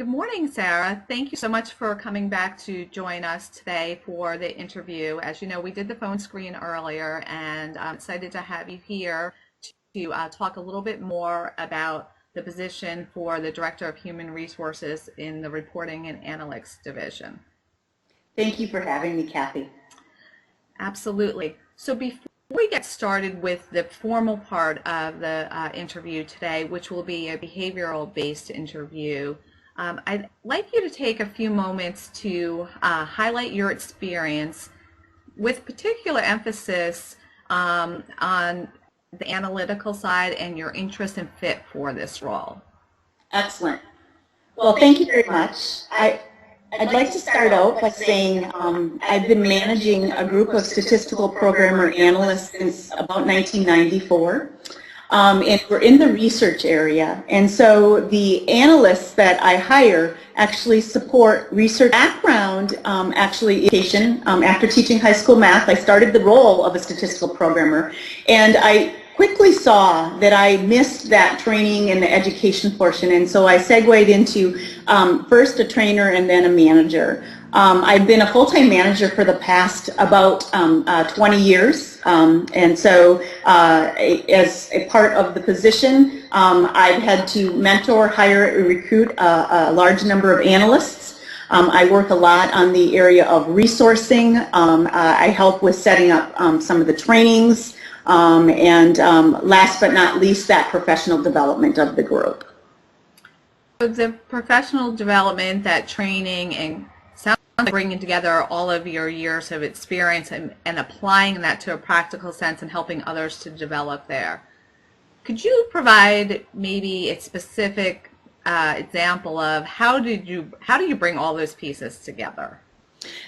Good morning, Sarah. Thank you so much for coming back to join us today for the interview. As you know, we did the phone screen earlier, and I'm excited to have you here to talk a little bit more about the position for the Director of Human Resources in the Reporting and Analytics Division. Thank you for having me, Kathy. Absolutely. So before we get started with the formal part of the interview today, which will be a behavioral-based interview, I'd like you to take a few moments to highlight your experience with particular emphasis on the analytical side and your interest and fit for this role. Excellent. Well, thank you very much. I'd like to start out by saying I've been managing a group of statistical programmer analysts since about 1994. And we're in the research area, and so the analysts that I hire actually support research background, actually education. After teaching high school math, I started the role of a statistical programmer, and I quickly saw that I missed that training and the education portion, and so I segued into first a trainer and then a manager. I've been a full-time manager for the past about 20 years, and so as a part of the position, I've had to mentor, hire, and recruit a large number of analysts. I work a lot on the area of resourcing. I help with setting up some of the trainings, and last but not least, that professional development of the group. So the professional development, that training, and bringing together all of your years of experience and applying that to a practical sense and helping others to develop there. Could you provide maybe a specific example of how do you bring all those pieces together?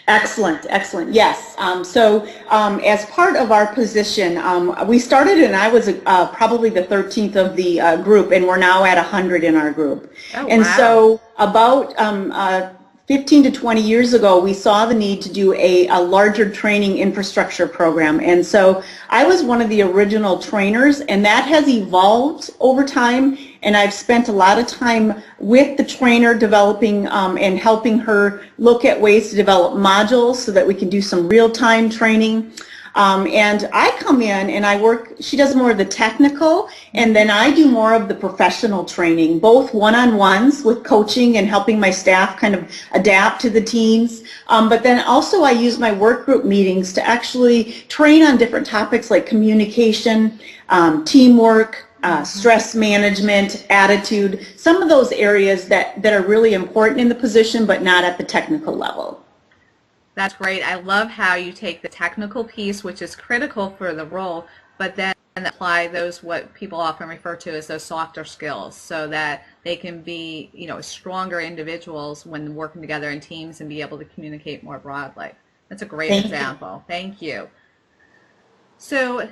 Excellent, excellent. Yes. As part of our position, we started, and I was probably the 13th of the group, and we're now at 100 in our group. Oh, and wow. So about 15 to 20 years ago, we saw the need to do a larger training infrastructure program. And so I was one of the original trainers, and that has evolved over time. And I've spent a lot of time with the trainer developing and helping her look at ways to develop modules so that we can do some real-time training. And I come in and I work, she does more of the technical, and then I do more of the professional training, both one-on-ones with coaching and helping my staff kind of adapt to the teams. But then also I use my work group meetings to actually train on different topics like communication, teamwork, stress management, attitude, some of those areas that are really important in the position but not at the technical level. That's great. I love how you take the technical piece, which is critical for the role, but then apply those, what people often refer to as those softer skills, so that they can be, stronger individuals when working together in teams and be able to communicate more broadly. That's a great example. Thank you. So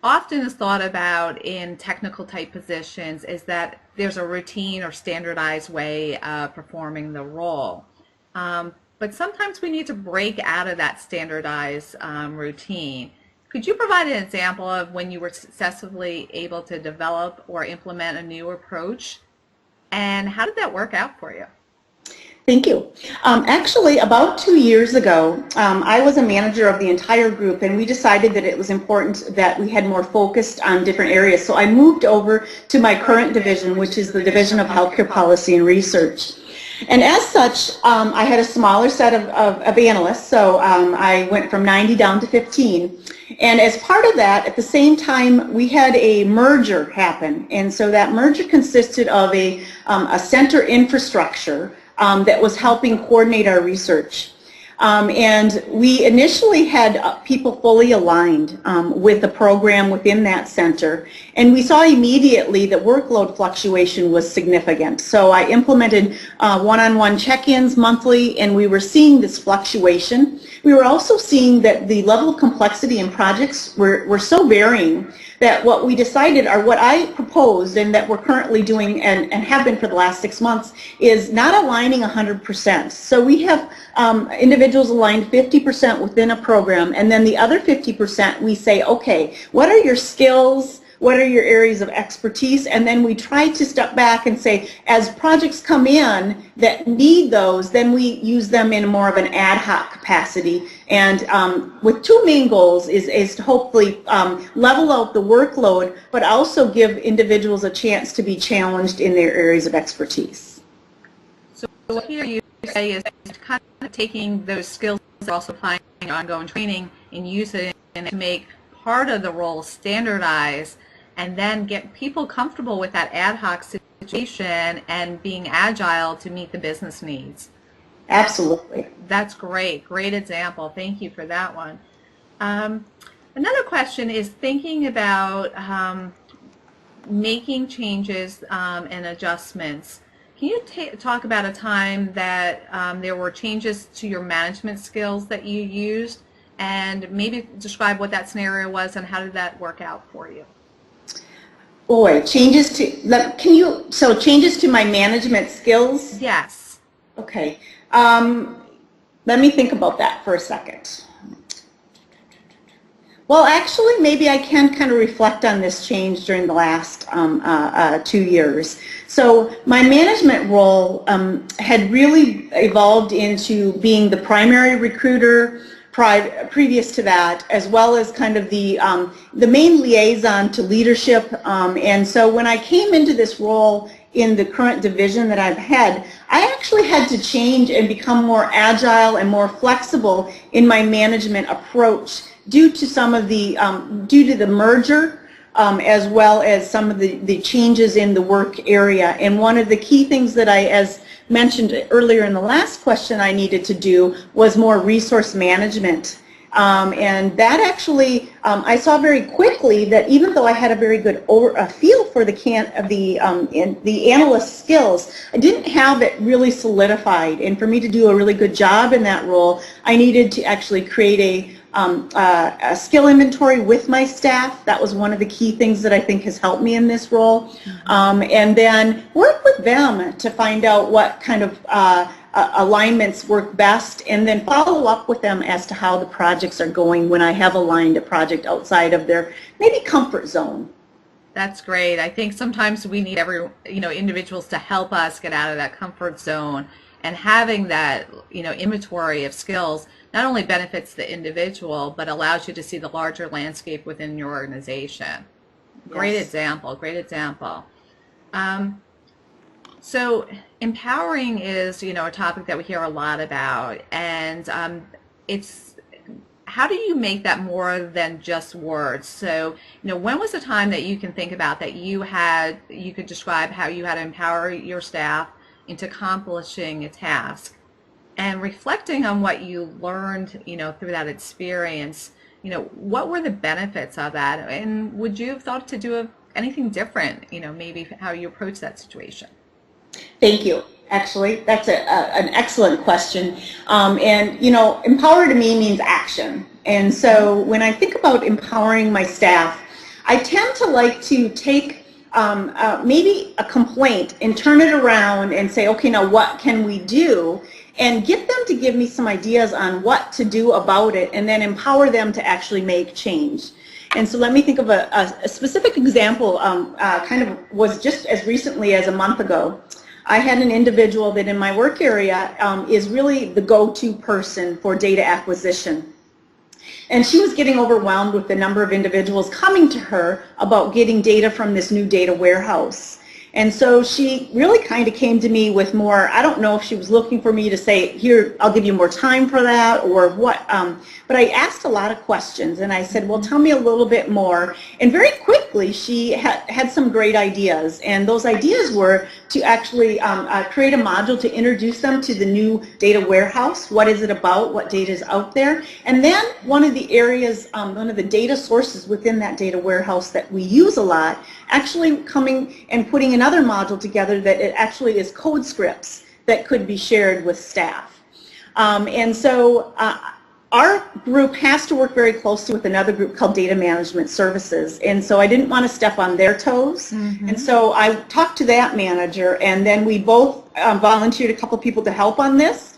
often is thought about in technical type positions is that there's a routine or standardized way of performing the role. But sometimes we need to break out of that standardized routine. Could you provide an example of when you were successfully able to develop or implement a new approach, and how did that work out for you? Thank you. Actually, about 2 years ago, I was a manager of the entire group, and we decided that it was important that we had more focused on different areas. So I moved over to my current division, which is the Division of Healthcare Policy and Research. And as such, I had a smaller set of analysts, so I went from 90 down to 15. And as part of that, at the same time, we had a merger happen. And so that merger consisted of a center infrastructure that was helping coordinate our research. And we initially had people fully aligned with the program within that center, and we saw immediately that workload fluctuation was significant. So I implemented one-on-one check-ins monthly, and we were seeing this fluctuation. We were also seeing that the level of complexity in projects were so varying that what we decided, or what I proposed and that we're currently doing and have been for the last 6 months, is not aligning 100%. So we have individuals aligned 50% within a program, and then the other 50% we say, okay, what are your skills? what are your areas of expertise, and then we try to step back and say, as projects come in that need those, then we use them in more of an ad hoc capacity. And with two main goals is to hopefully level out the workload, but also give individuals a chance to be challenged in their areas of expertise. So what here you say is kind of taking those skills, also applying ongoing training and using it to make part of the role standardized, and then get people comfortable with that ad hoc situation and being agile to meet the business needs. Absolutely. That's great. Great example. Thank you for that one. Another question is thinking about making changes and adjustments. Can you talk about a time that there were changes to your management skills that you used, and maybe describe what that scenario was and how did that work out for you? Boy, changes to my management skills? Yes. Okay. Let me think about that for a second. Well, actually, maybe I can kind of reflect on this change during the last 2 years. So my management role had really evolved into being the primary recruiter previous to that, as well as kind of the main liaison to leadership. And so when I came into this role in the current division that I've had, I actually had to change and become more agile and more flexible in my management approach due to some of the merger, as well as some of the changes in the work area. And one of the key things that I, as mentioned earlier in the last question, I needed to do was more resource management. And that actually, I saw very quickly that even though I had a very good feel for the analyst skills, I didn't have it really solidified. And for me to do a really good job in that role, I needed to actually create a skill inventory with my staff. That was one of the key things that I think has helped me in this role. And then work with them to find out what kind of alignments work best, and then follow up with them as to how the projects are going when I have aligned a project outside of their maybe comfort zone. That's great. I think sometimes we need individuals to help us get out of that comfort zone, and having that inventory of skills not only benefits the individual but allows you to see the larger landscape within your organization. Great example. Great example. So empowering is, a topic that we hear a lot about, and it's how do you make that more than just words? So, when was the time that you can think about that you could describe how you had to empower your staff into accomplishing a task, and reflecting on what you learned, through that experience, what were the benefits of that, and would you have thought to do anything different, maybe how you approach that situation? Thank you. Actually, that's an excellent question. And, empower to me means action. And so when I think about empowering my staff, I tend to like to take maybe a complaint and turn it around and say, okay, now what can we do? And get them to give me some ideas on what to do about it, and then empower them to actually make change. And so let me think of a specific example, kind of was just as recently as a month ago. I had an individual that in my work area is really the go-to person for data acquisition. And she was getting overwhelmed with the number of individuals coming to her about getting data from this new data warehouse. And so she really kind of came to me with more, I don't know if she was looking for me to say, here, I'll give you more time for that or what, but I asked a lot of questions, and I said, well, tell me a little bit more. And very quickly, she had some great ideas, and those ideas were to actually create a module to introduce them to the new data warehouse. What is it about? What data is out there? And then one of the areas, one of the data sources within that data warehouse that we use a lot, actually coming and putting another module together that it actually is code scripts that could be shared with staff. And so our group has to work very closely with another group called Data Management Services, and so I didn't want to step on their toes. And so I talked to that manager, and then we both volunteered a couple people to help on this,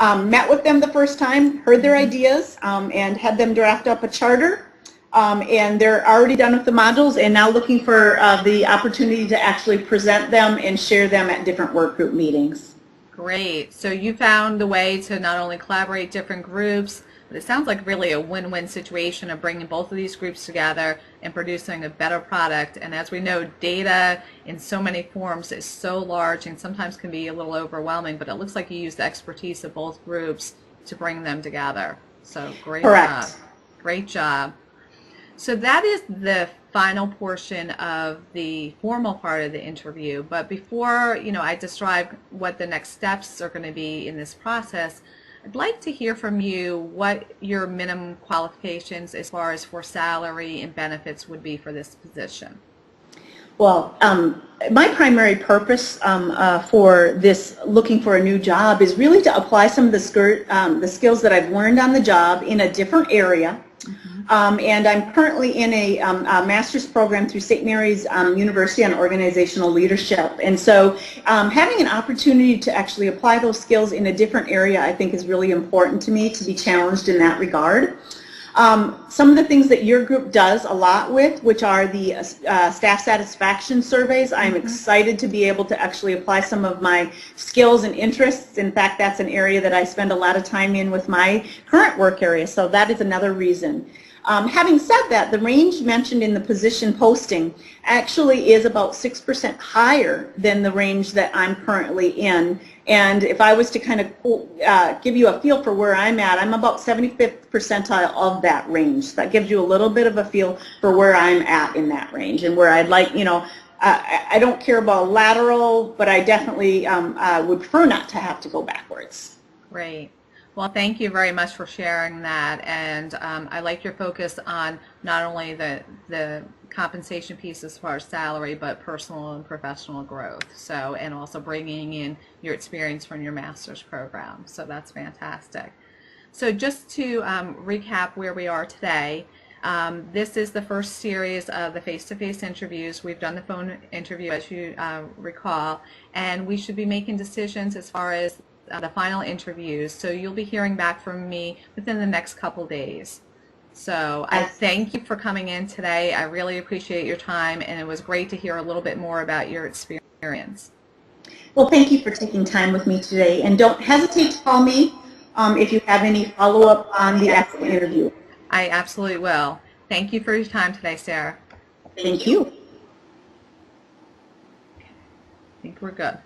met with them the first time, heard their ideas, and had them draft up a charter. and they're already done with the modules and now looking for the opportunity to actually present them and share them at different work group meetings. Great. So you found a way to not only collaborate different groups, but it sounds like really a win-win situation of bringing both of these groups together and producing a better product. And as we know, data in so many forms is so large and sometimes can be a little overwhelming, but it looks like you used the expertise of both groups to bring them together. So great job. Correct. Great job. So that is the final portion of the formal part of the interview. But before, I describe what the next steps are going to be in this process, I'd like to hear from you what your minimum qualifications as far as for salary and benefits would be for this position. Well, my primary purpose for this looking for a new job is really to apply some of the skills that I've learned on the job in a different area. And I'm currently in a master's program through St. Mary's University on organizational leadership. And so having an opportunity to actually apply those skills in a different area I think is really important to me, to be challenged in that regard. Some of the things that your group does a lot with, which are the staff satisfaction surveys, I'm excited to be able to actually apply some of my skills and interests. In fact, that's an area that I spend a lot of time in with my current work area, so that is another reason. Having said that, the range mentioned in the position posting actually is about 6% higher than the range that I'm currently in. And if I was to kind of give you a feel for where I'm at, I'm about 75th percentile of that range. So that gives you a little bit of a feel for where I'm at in that range and where I'd like, I don't care about lateral, but I definitely would prefer not to have to go backwards. Great. Well, thank you very much for sharing that, and I like your focus on not only the compensation piece as far as salary, but personal and professional growth. So, and also bringing in your experience from your master's program. So that's fantastic. So just to recap where we are today, this is the first series of the face-to-face interviews. We've done the phone interview, as you recall, and we should be making decisions as far as the final interviews, so you'll be hearing back from me within the next couple days. So I thank you for coming in today. I really appreciate your time, and it was great to hear a little bit more about your experience. Well, thank you for taking time with me today, and don't hesitate to call me if you have any follow-up on the actual interview. I absolutely will. Thank you for your time today, Sarah. Thank you. I think we're good.